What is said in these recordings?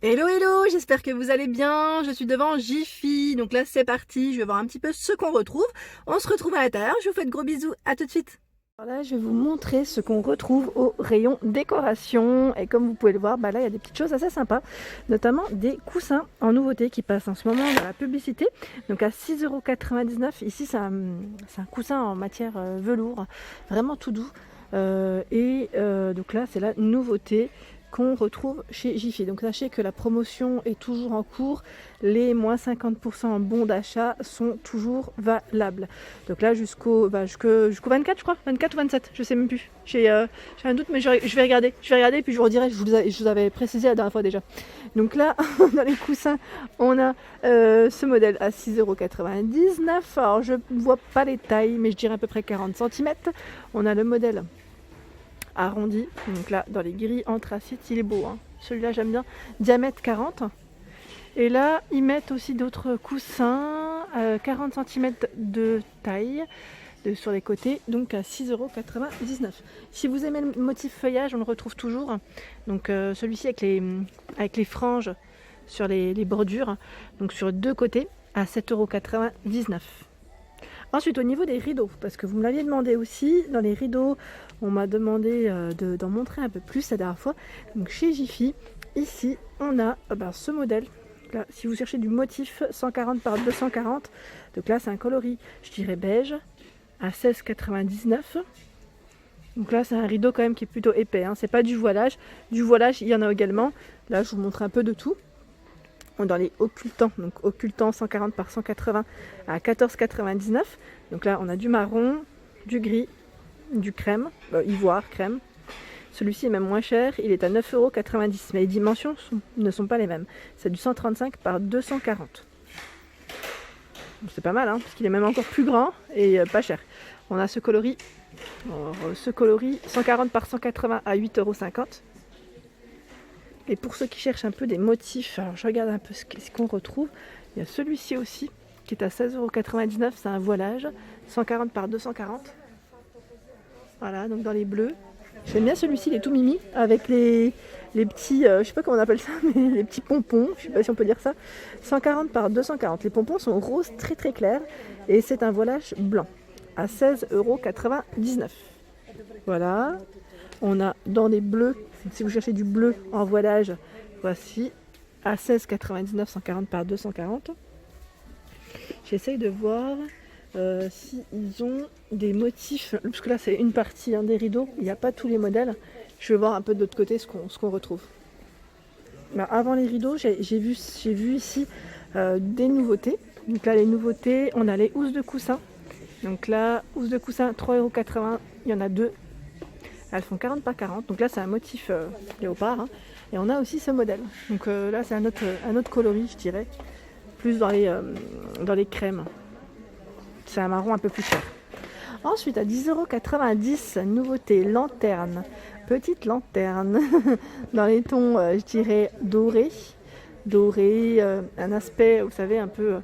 Hello hello, j'espère que vous allez bien, je suis devant Jiffy, donc là c'est parti, je vais voir un petit peu ce qu'on retrouve. On se retrouve à l'intérieur, je vous fais de gros bisous, à tout de suite. Alors là je vais vous montrer ce qu'on retrouve au rayon décoration, et comme vous pouvez le voir, là il y a des petites choses assez sympas, notamment des coussins en nouveauté qui passent en ce moment dans la publicité, donc à 6,99 €, ici c'est un coussin en matière velours, vraiment tout doux, donc là c'est la nouveauté qu'on retrouve chez Jiffy. Donc sachez que la promotion est toujours en cours, les moins 50% en bons d'achat sont toujours valables. Donc là jusqu'au 24 je crois, 24 ou 27, je sais même plus. J'ai un doute mais je vais regarder puis je vous redirai, je vous avais précisé la dernière fois déjà. Donc là dans les coussins on a ce modèle à 6,99 €. Alors je ne vois pas les tailles mais je dirais à peu près 40 cm. On a le modèle arrondi, donc là dans les grilles anthracite, il est beau, hein. Celui-là j'aime bien, diamètre 40, et là ils mettent aussi d'autres coussins 40 cm de taille sur les côtés, donc à 6,99 €. Si vous aimez le motif feuillage, on le retrouve toujours, donc celui-ci avec les franges sur les bordures, donc sur deux côtés à 7,99 €. Ensuite, au niveau des rideaux, parce que vous me l'aviez demandé aussi, dans les rideaux, on m'a demandé d'en montrer un peu plus la dernière fois. Donc chez Jiffy, ici, on a ce modèle. Là, si vous cherchez du motif 140 par 240, donc là, c'est un coloris, je dirais beige, à 16,99 €. Donc là, c'est un rideau quand même qui est plutôt épais, hein. C'est pas du voilage. Du voilage, il y en a également. Là, je vous montre un peu de tout. Dans les occultants, donc occultants 140 par 180 à 14,99 €. Donc là on a du marron, du gris, du crème, ivoire, crème. Celui-ci est même moins cher, il est à 9,90 €, mais les dimensions ne sont pas les mêmes. C'est du 135 par 240. C'est pas mal, hein, parce qu'il est même encore plus grand et pas cher. On a ce coloris 140 par 180 à 8,50 €. Et pour ceux qui cherchent un peu des motifs, alors je regarde un peu ce qu'on retrouve. Il y a celui-ci aussi qui est à 16,99 €, c'est un voilage 140 par 240. Voilà, donc dans les bleus. J'aime bien celui-ci, il est tout mimi avec les petits, je sais pas comment on appelle ça, mais les petits pompons, je sais pas si on peut dire ça. 140 par 240. Les pompons sont roses très très clairs et c'est un voilage blanc à 16,99 €. Voilà. On a dans les bleus, si vous cherchez du bleu en voilage, voici à 16,99 €, 140 par 240. J'essaye de voir s'ils ont des motifs, parce que là c'est une partie des rideaux, il n'y a pas tous les modèles. Je vais voir un peu de l'autre côté ce qu'on retrouve. Avant les rideaux, j'ai vu ici des nouveautés. Donc là les nouveautés, on a les housses de coussin. Donc là, housse de coussin 3,80 €, il y en a deux. Elles font 40 par 40, donc là c'est un motif léopard, hein. Et on a aussi ce modèle. Donc là c'est un autre coloris, je dirais, plus dans les crèmes. C'est un marron un peu plus cher. Ensuite à 10,90 €, nouveauté, lanterne, petite lanterne, dans les tons, je dirais, doré, un aspect, vous savez, un peu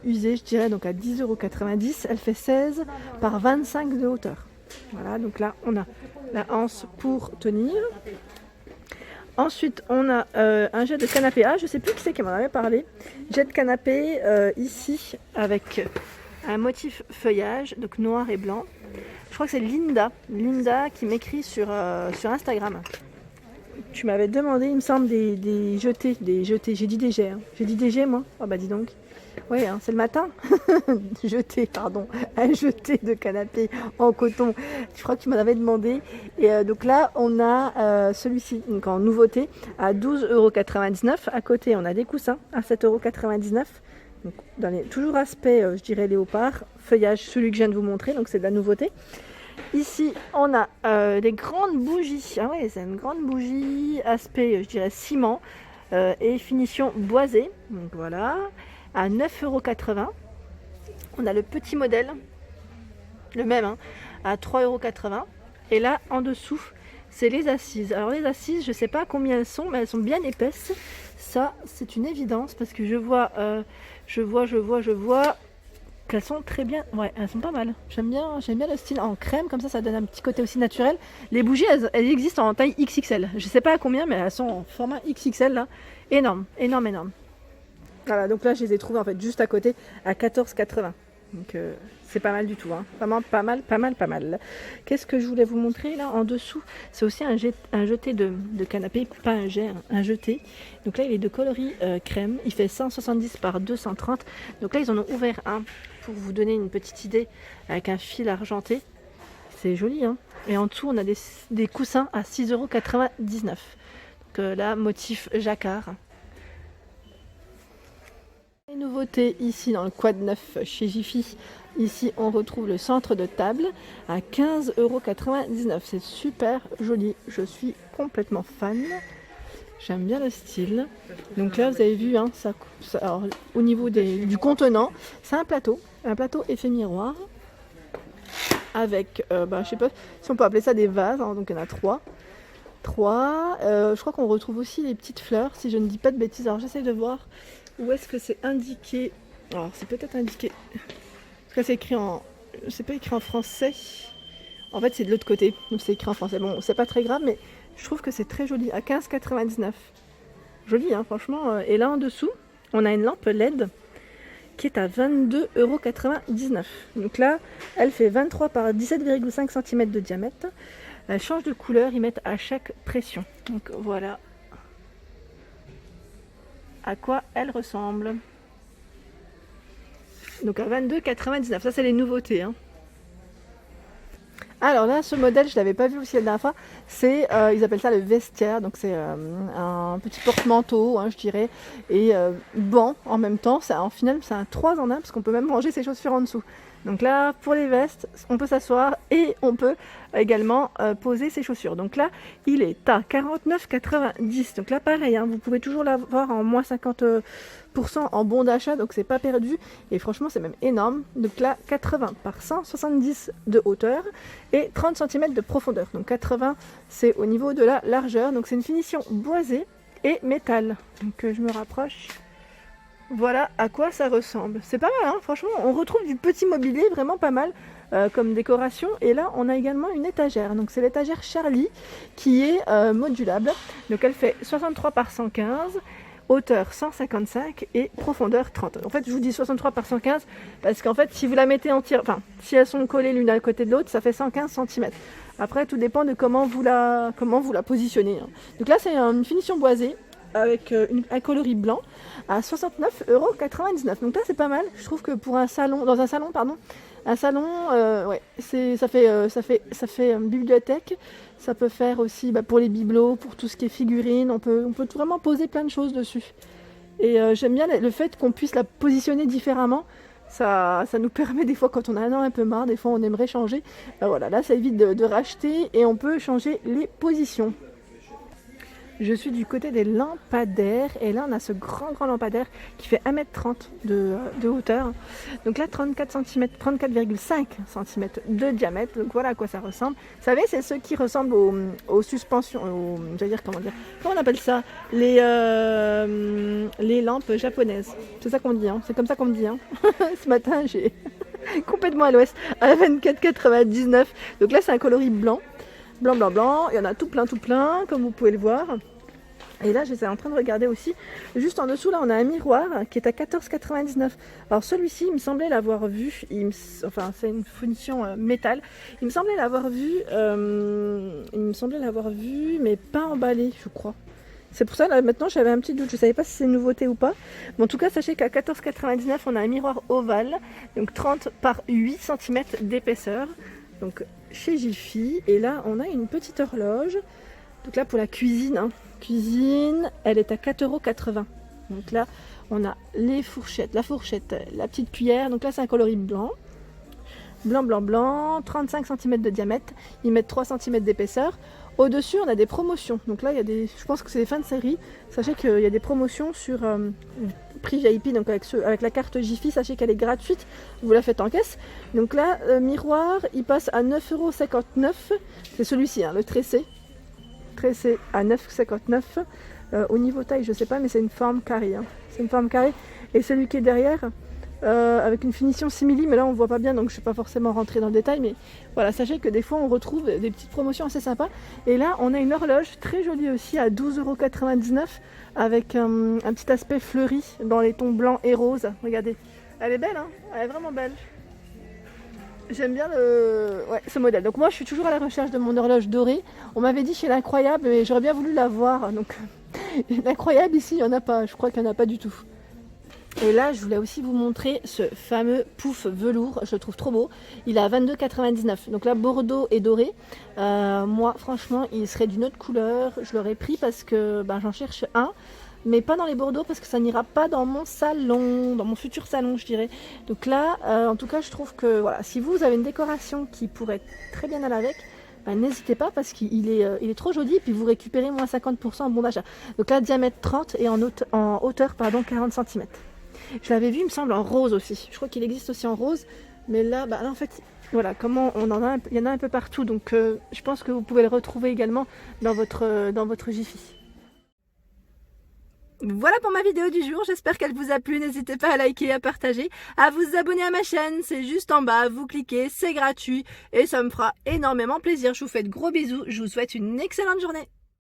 usé, je dirais, donc à 10,90 €, elle fait 16 par 25 de hauteur. Voilà, donc là on a la anse pour tenir. Ensuite on a un jet de canapé. Ah, je sais plus qui c'est qui m'en avait parlé. Jet de canapé ici avec un motif feuillage, donc noir et blanc. Je crois que c'est Linda qui m'écrit sur Instagram. Tu m'avais demandé, il me semble, des jetés. J'ai dit des jets, hein. J'ai dit des jets moi. Oh bah dis donc. Oui, hein, c'est le matin. Un jeté de canapé en coton. Je crois que tu m'en avais demandé. Et donc là, on a celui-ci, donc en nouveauté, à 12,99 €. À côté, on a des coussins à 7,99 €. Donc, toujours aspect, je dirais, léopard. Feuillage, celui que je viens de vous montrer, donc c'est de la nouveauté. Ici, on a des grandes bougies. Ah oui, c'est une grande bougie, aspect, je dirais, ciment et finition boisée. Donc voilà. À 9,80 €. On a le petit modèle, le même, hein, à 3,80 €. Et là, en dessous, c'est les assises. Alors les assises, je ne sais pas combien elles sont, mais elles sont bien épaisses. Ça, c'est une évidence parce que je vois qu'elles sont très bien, ouais, elles sont pas mal. J'aime bien le style en crème, comme ça donne un petit côté aussi naturel. Les bougies, elles existent en taille XXL. Je sais pas à combien, mais elles sont en format XXL là. Énorme, énorme, énorme. Voilà, donc là je les ai trouvées en fait juste à côté à 14,80. Donc c'est pas mal du tout, hein. Vraiment pas mal, pas mal, pas mal. Qu'est-ce que je voulais vous montrer là en dessous? C'est aussi un jeté de canapé, pas un jet, un jeté. Donc là il est de coloris crème, il fait 170 par 230. Donc là ils en ont ouvert un pour vous donner une petite idée avec un fil argenté. C'est joli, hein. Et en dessous on a des coussins à 6,99 €. Donc là motif jacquard. Les nouveautés ici dans le quad neuf chez Jiffy, ici on retrouve le centre de table à 15,99 €. C'est super joli, je suis complètement fan. J'aime bien le style. Donc là vous avez vu, hein, alors, au niveau du contenant, c'est un plateau effet miroir avec, je sais pas si on peut appeler ça des vases, hein, donc il y en a trois. Je crois qu'on retrouve aussi les petites fleurs, si je ne dis pas de bêtises. Alors j'essaie de voir où est-ce que c'est indiqué. Alors c'est peut-être indiqué. Parce que c'est écrit en. C'est pas écrit en français. En fait c'est de l'autre côté. Donc c'est écrit en français. Bon, c'est pas très grave, mais je trouve que c'est très joli. À 15,99 €. Joli, hein, franchement. Et là en dessous, on a une lampe LED qui est à 22,99 €. Donc là, elle fait 23 par 17,5 cm de diamètre. Elle change de couleur, ils mettent à chaque pression. Donc voilà à quoi elle ressemble. Donc à 22,99 €. Ça c'est les nouveautés, hein. Alors là, ce modèle, je ne l'avais pas vu aussi la dernière fois. C'est, ils appellent ça le vestiaire. Donc c'est un petit porte-manteau, hein, je dirais, et banc en même temps. En final, c'est un 3 en 1 parce qu'on peut même ranger ses chaussures en dessous. Donc là, pour les vestes, on peut s'asseoir et on peut également poser ses chaussures. Donc là, il est à 49,90 €. Donc là, pareil, hein, vous pouvez toujours l'avoir en moins 50% en bon d'achat, donc c'est pas perdu. Et franchement, c'est même énorme. Donc là, 80 par 170 de hauteur et 30 cm de profondeur. Donc 80, c'est au niveau de la largeur. Donc c'est une finition boisée et métal. Donc je me rapproche. Voilà à quoi ça ressemble. C'est pas mal, hein, franchement, on retrouve du petit mobilier vraiment pas mal comme décoration. Et là, on a également une étagère. Donc c'est l'étagère Charlie qui est modulable. Donc elle fait 63 par 115, hauteur 155 et profondeur 30. En fait, je vous dis 63 par 115 parce qu'en fait, si vous la mettez si elles sont collées l'une à côté de l'autre, ça fait 115 cm. Après, tout dépend de comment vous la positionnez, hein. Donc là, c'est une finition boisée avec un coloris blanc à 69,99 €. Donc là c'est pas mal. Je trouve que pour un salon, ouais, ça fait bibliothèque. Ça peut faire aussi pour les bibelots, pour tout ce qui est figurines. On peut vraiment poser plein de choses dessus. Et j'aime bien le fait qu'on puisse la positionner différemment. Ça nous permet des fois, quand on a un peu marre, des fois on aimerait changer. Voilà, là ça évite de racheter et on peut changer les positions. Je suis du côté des lampadaires et là on a ce grand lampadaire qui fait 1,30 m de hauteur. Donc là 34,5 cm de diamètre. Donc voilà à quoi ça ressemble. Vous savez, c'est ceux qui ressemblent aux suspensions, comment on appelle ça, les lampes japonaises. C'est ça qu'on dit, hein. C'est comme ça qu'on me dit, hein. Ce matin j'ai complètement à l'ouest à 24,99 €. Donc là c'est un coloris blanc. Blanc, il y en a tout plein, comme vous pouvez le voir. Et là, j'étais en train de regarder aussi. Juste en dessous, là, on a un miroir qui est à 14,99 €. Alors celui-ci, il me semblait l'avoir vu. C'est une finition métal. Il me semblait l'avoir vu, mais pas emballé, je crois. C'est pour ça, là, maintenant, j'avais un petit doute. Je ne savais pas si c'est une nouveauté ou pas. Mais en tout cas, sachez qu'à 14,99 €, on a un miroir ovale, donc 30 par 8 cm d'épaisseur. Donc chez Jiffy. Et là on a une petite horloge. Donc là pour la cuisine, hein. Cuisine, elle est à 4,80 €. Donc là on a les fourchettes, la petite cuillère. Donc là c'est un coloris blanc, 35 cm de diamètre. Ils mettent 3 cm d'épaisseur. Au-dessus on a des promotions. Donc là il y a je pense que c'est des fins de série. Sachez qu'il y a des promotions sur prix VIP, donc avec la carte Jiffy, sachez qu'elle est gratuite, vous la faites en caisse. Donc là, miroir, il passe à 9,59 €. C'est celui-ci, hein, le tressé à 9,59 €. Au niveau taille, je sais pas, mais c'est une forme carrée, hein. C'est une forme carrée. Et celui qui est derrière, avec une finition simili, mais là on voit pas bien donc je ne vais pas forcément rentrer dans le détail, mais voilà, sachez que des fois on retrouve des petites promotions assez sympas. Et là on a une horloge très jolie aussi à 12,99 € avec un petit aspect fleuri dans les tons blancs et roses. Regardez, elle est belle, hein, elle est vraiment belle. J'aime bien ce modèle. Donc moi je suis toujours à la recherche de mon horloge dorée. On m'avait dit chez l'Incroyable, mais j'aurais bien voulu la voir. Donc l'Incroyable ici il n'y en a pas, je crois qu'il n'y en a pas du tout. Et là je voulais aussi vous montrer ce fameux pouf velours, je le trouve trop beau. Il est à 22,99 €. Donc là bordeaux et doré. Moi franchement il serait d'une autre couleur. Je l'aurais pris parce que j'en cherche un. Mais pas dans les bordeaux parce que ça n'ira pas dans mon salon, dans mon futur salon je dirais. Donc là, en tout cas je trouve que voilà, si vous avez une décoration qui pourrait très bien aller avec, n'hésitez pas parce qu'il est trop joli et puis vous récupérez moins 50% en bon d'achat. Donc là diamètre 30 et en hauteur 40 cm. Je l'avais vu il me semble en rose aussi, je crois qu'il existe aussi en rose. Mais là, là en fait, voilà, comment on en a, il y en a un peu partout. Donc je pense que vous pouvez le retrouver également dans votre Jiffy. Voilà pour ma vidéo du jour, j'espère qu'elle vous a plu, n'hésitez pas à liker et à partager, à vous abonner à ma chaîne, c'est juste en bas, vous cliquez, c'est gratuit et ça me fera énormément plaisir. Je vous fais de gros bisous, je vous souhaite une excellente journée.